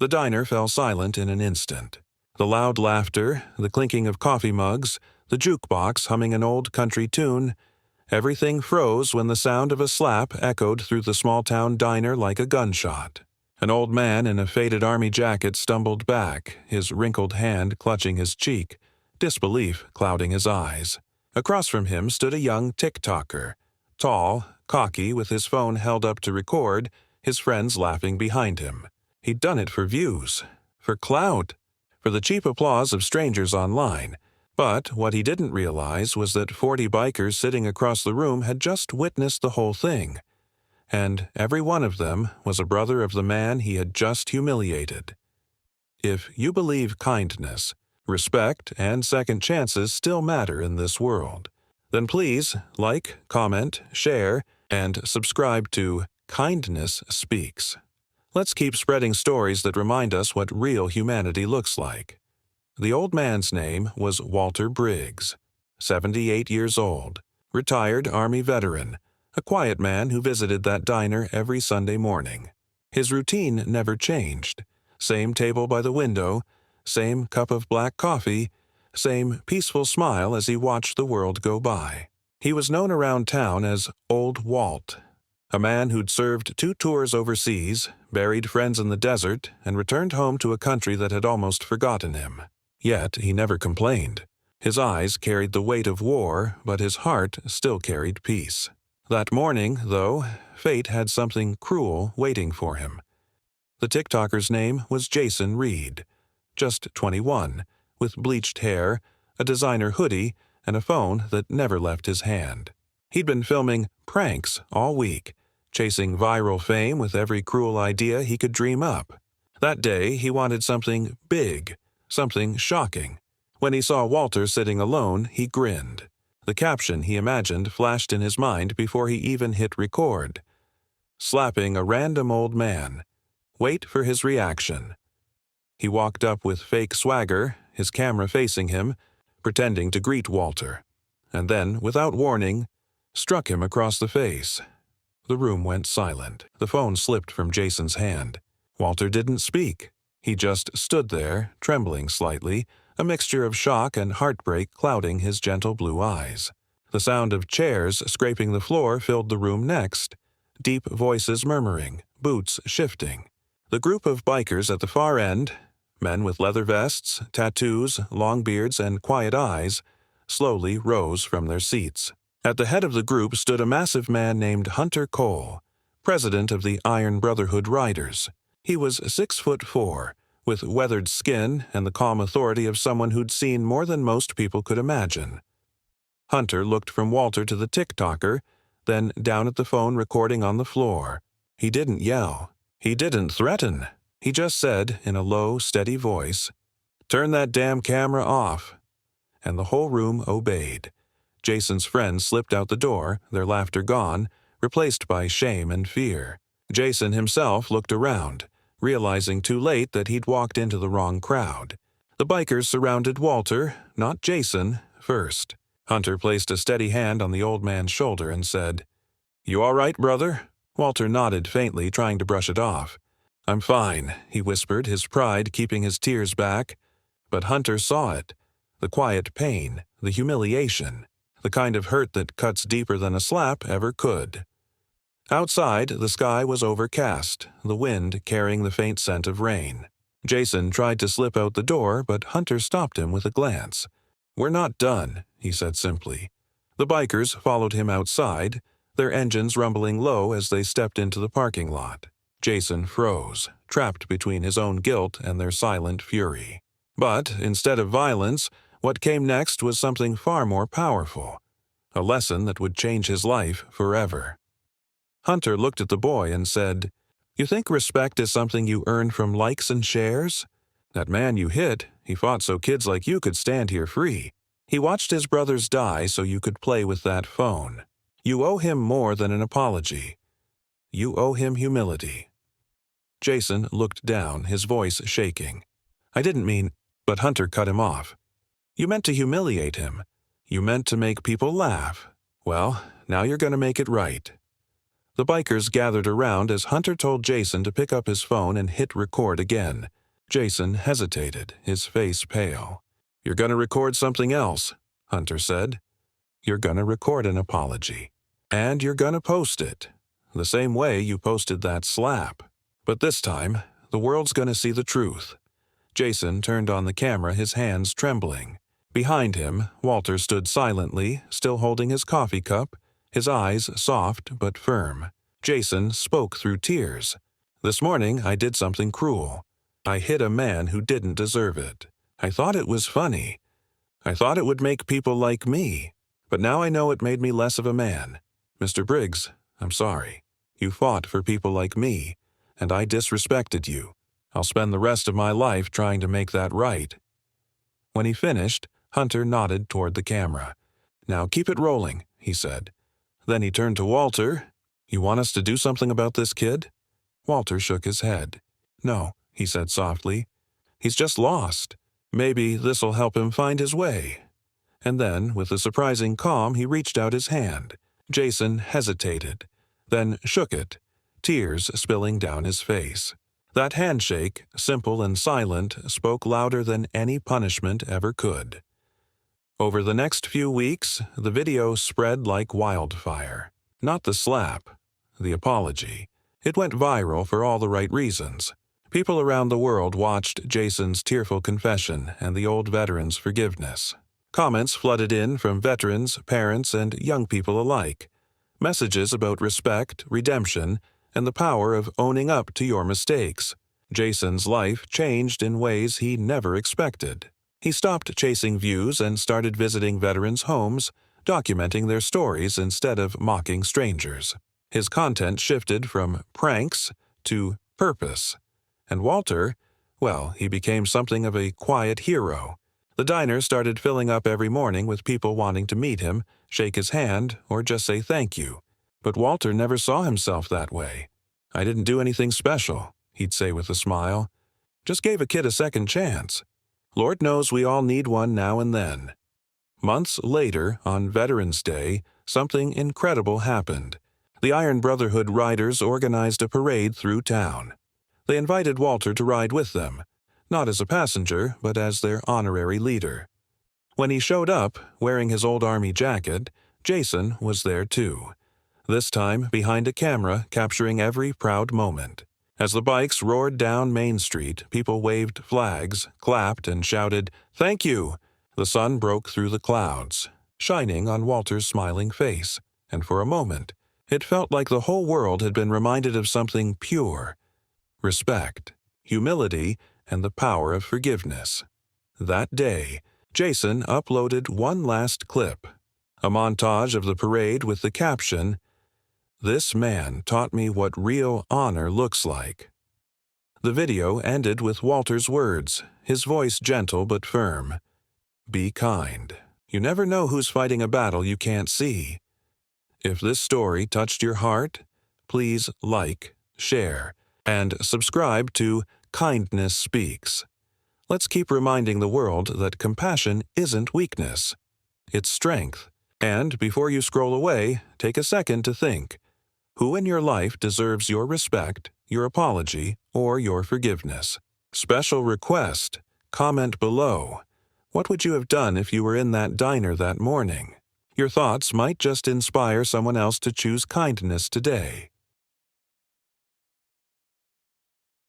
The diner fell silent in an instant. The loud laughter, the clinking of coffee mugs, the jukebox humming an old country tune, everything froze when the sound of a slap echoed through the small-town diner like a gunshot. An old man in a faded army jacket stumbled back, his wrinkled hand clutching his cheek, disbelief clouding his eyes. Across from him stood a young TikToker, tall, cocky, with his phone held up to record, his friends laughing behind him. He'd done it for views, for clout, for the cheap applause of strangers online. But what he didn't realize was that 40 bikers sitting across the room had just witnessed the whole thing. And every one of them was a brother of the man he had just humiliated. If you believe kindness, respect, and second chances still matter in this world, then please like, comment, share, and subscribe to Kindness Speaks. Let's keep spreading stories that remind us what real humanity looks like. The old man's name was Walter Briggs, 78 years old, retired Army veteran, a quiet man who visited that diner every Sunday morning. His routine never changed. Same table by the window, same cup of black coffee, same peaceful smile as he watched the world go by. He was known around town as Old Walt, a man who'd served 2 tours overseas, buried friends in the desert, and returned home to a country that had almost forgotten him. Yet he never complained. His eyes carried the weight of war, but his heart still carried peace. That morning, though, fate had something cruel waiting for him. The TikToker's name was Jason Reed, just 21, with bleached hair, a designer hoodie, and a phone that never left his hand. He'd been filming pranks all week, chasing viral fame with every cruel idea he could dream up. That day, he wanted something big, something shocking. When he saw Walter sitting alone, he grinned. The caption he imagined flashed in his mind before he even hit record. Slapping a random old man. Wait for his reaction. He walked up with fake swagger, his camera facing him, pretending to greet Walter, and then, without warning, struck him across the face. The room went silent. The phone slipped from Jason's hand. Walter didn't speak. He just stood there, trembling slightly, a mixture of shock and heartbreak clouding his gentle blue eyes. The sound of chairs scraping the floor filled the room next, deep voices murmuring, boots shifting. The group of bikers at the far end, men with leather vests, tattoos, long beards, and quiet eyes, slowly rose from their seats. At the head of the group stood a massive man named Hunter Cole, president of the Iron Brotherhood Riders. He was 6'4", with weathered skin and the calm authority of someone who'd seen more than most people could imagine. Hunter looked from Walter to the TikToker, then down at the phone recording on the floor. He didn't yell. He didn't threaten. He just said, in a low, steady voice, "Turn that damn camera off." And the whole room obeyed. Jason's friends slipped out the door, their laughter gone, replaced by shame and fear. Jason himself looked around, realizing too late that he'd walked into the wrong crowd. The bikers surrounded Walter, not Jason, first. Hunter placed a steady hand on the old man's shoulder and said, "You all right, brother?" Walter nodded faintly, trying to brush it off. "I'm fine," he whispered, his pride keeping his tears back. But Hunter saw it. The quiet pain, the humiliation, the kind of hurt that cuts deeper than a slap ever could. Outside, the sky was overcast, the wind carrying the faint scent of rain. Jason tried to slip out the door, but Hunter stopped him with a glance. "We're not done," he said simply. The bikers followed him outside, their engines rumbling low as they stepped into the parking lot. Jason froze, trapped between his own guilt and their silent fury. But, instead of violence, what came next was something far more powerful, a lesson that would change his life forever. Hunter looked at the boy and said, "You think respect is something you earn from likes and shares? That man you hit, he fought so kids like you could stand here free. He watched his brothers die so you could play with that phone. You owe him more than an apology. You owe him humility." Jason looked down, his voice shaking. "I didn't mean—" But Hunter cut him off. "You meant to humiliate him. You meant to make people laugh. Well, now you're going to make it right." The bikers gathered around as Hunter told Jason to pick up his phone and hit record again. Jason hesitated, his face pale. "You're gonna record something else," Hunter said. "You're gonna record an apology. And you're gonna post it. The same way you posted that slap. But this time, the world's gonna see the truth." Jason turned on the camera, his hands trembling. Behind him, Walter stood silently, still holding his coffee cup, his eyes soft but firm. Jason spoke through tears. "This morning I did something cruel. I hit a man who didn't deserve it. I thought it was funny. I thought it would make people like me. But now I know it made me less of a man. Mr. Briggs, I'm sorry. You fought for people like me, and I disrespected you. I'll spend the rest of my life trying to make that right." When he finished, Hunter nodded toward the camera. "Now keep it rolling," he said. Then he turned to Walter. "You want us to do something about this kid?" Walter shook his head. "No," he said softly. "He's just lost. Maybe this'll help him find his way." And then, with a surprising calm, he reached out his hand. Jason hesitated, then shook it, tears spilling down his face. That handshake, simple and silent, spoke louder than any punishment ever could. Over the next few weeks, the video spread like wildfire. Not the slap, the apology. It went viral for all the right reasons. People around the world watched Jason's tearful confession and the old veteran's forgiveness. Comments flooded in from veterans, parents, and young people alike. Messages about respect, redemption, and the power of owning up to your mistakes. Jason's life changed in ways he never expected. He stopped chasing views and started visiting veterans' homes, documenting their stories instead of mocking strangers. His content shifted from pranks to purpose. And Walter, well, he became something of a quiet hero. The diner started filling up every morning with people wanting to meet him, shake his hand, or just say thank you. But Walter never saw himself that way. "I didn't do anything special," he'd say with a smile. "Just gave a kid a second chance. Lord knows we all need one now and then." Months later, on Veterans Day, something incredible happened. The Iron Brotherhood riders organized a parade through town. They invited Walter to ride with them, not as a passenger, but as their honorary leader. When he showed up, wearing his old army jacket, Jason was there too. This time behind a camera capturing every proud moment. As the bikes roared down Main Street, people waved flags, clapped, and shouted, "Thank you!" The sun broke through the clouds, shining on Walter's smiling face, and for a moment, it felt like the whole world had been reminded of something pure: respect, humility, and the power of forgiveness. That day, Jason uploaded one last clip, a montage of the parade with the caption, "This man taught me what real honor looks like." The video ended with Walter's words, his voice gentle but firm. "Be kind. You never know who's fighting a battle you can't see." If this story touched your heart, please like, share, and subscribe to Kindness Speaks. Let's keep reminding the world that compassion isn't weakness. It's strength. And before you scroll away, take a second to think. Who in your life deserves your respect, your apology, or your forgiveness? Special request. Comment below. What would you have done if you were in that diner that morning? Your thoughts might just inspire someone else to choose kindness today.